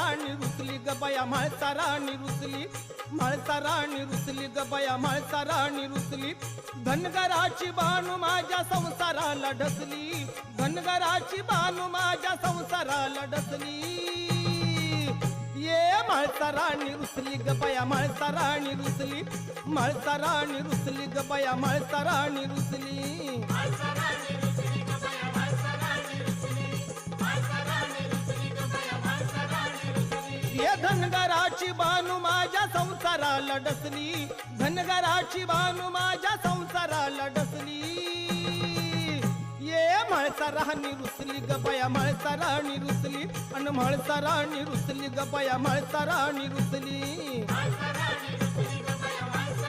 राणी रुसली ग बया म्हाळसा राणी रुसली म्हाळसा राणी रुसली ग बया म्हाळसा राणी रुसली धनगराची बानू माझ्या संसाराला ढसली धनगराची बानू माझ्या संसाराला ढसली ये म्हाळसा राणी रुसली ग बया म्हाळसा राणी रुसली म्हाळसा राणी रुसली ग बया म्हाळसा राणी रुसली ये धनगराची बानू माझ्या संसाराला डसली धनगराची बानू माझ्या संसाराला डसली ये म्हाळसा राणी रुसली ग बया म्हाळसा राणी रुसली अन म्हाळसा राणी रुसली ग बया म्हाळसा राणी रुसली